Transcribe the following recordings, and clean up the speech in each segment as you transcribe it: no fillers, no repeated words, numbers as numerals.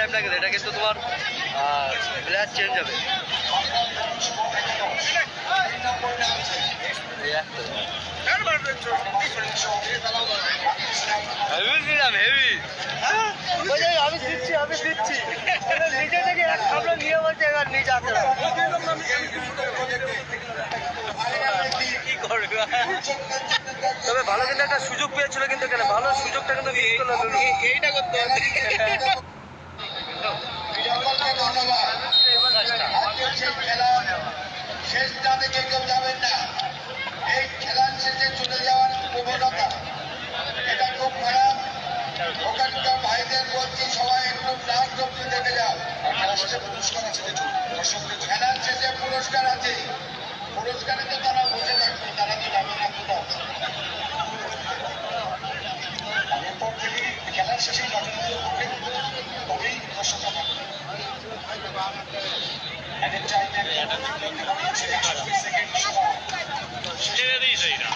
Time লাগে না, এটা কিন্তু তোমার প্লেয়ার চেঞ্জ হবে। আমি দিচ্ছি নিজে থেকে এক খাবলা নিয়ে বলছে এবার নিয়ে যাতে কি করবে। তবে ভালো কিন্তু একটা সুযোগ পেয়েছিল, কিন্তু এখানে ভালো সুযোগটা কিন্তু এইটা করতে হবে। শেষ দামে কেউ যাবেন না, এই খেলার শেষে চলে যাওয়ার প্রবণতা এটা খুব খারাপ। ওখানকার ভাইদের বলছি সবাই একটু নাচ জমতে দেখে যাও। খেলার শেষে পুরস্কার আছে, খেলার শেষে পুরস্কার আছে, পুরস্কারে তো তারা বসে থাকবে, তারা তো যাবে না কোথাও। এরপর থেকে খেলার শেষে তবেই দর্শকরা থাকবে। ছেড়ে দিয়েছে এটা,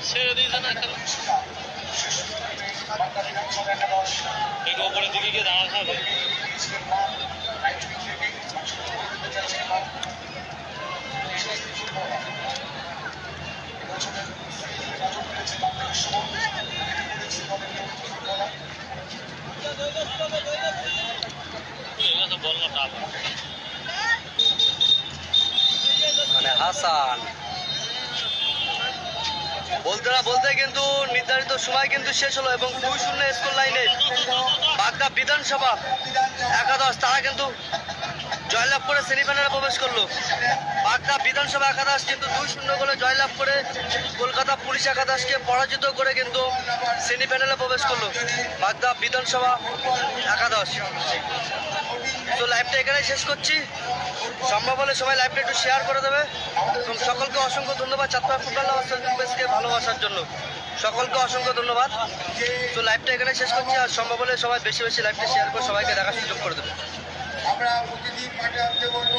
ছেড়ে দিয়েছে না এই ওপরের দিকে গিয়ে দাঁড়াতে হবে। মানে হাসান বলতে না বলতে কিন্তু নির্ধারিত সময় কিন্তু শেষ হলো এবং 2-0 স্কোর লাইনে বাগদা বিধানসভা একাদশ তারা কিন্তু জয়লাভ করে সেমিফাইনালে প্রবেশ করলো। বাগদা বিধানসভা একাদশ কিন্তু 2-0 গোলে জয়লাভ করে কলকাতা পুলিশ একাদশকে পরাজিত করে কিন্তু সেমিফাইনালে প্রবেশ করলো বাগদা বিধানসভা একাদশ। তো লাইভটা এখানেই শেষ করছি, সম্ভব হলে সবাই লাইভটা একটু শেয়ার করে দেবে এবং সকলকে অসংখ্য ধন্যবাদ চাঁদপাড়া ফুটবল বেসকে ভালোবাসার জন্য, সকলকে অসংখ্য ধন্যবাদ। তো লাইভটা এখানে শেষ করছি, আর সম্ভব হলে সবাই বেশি বেশি লাইভটা শেয়ার করে সবাইকে দেখার সুযোগ করে দেবে। আমরা প্রতিদিন মাঠে আসতে বলবো।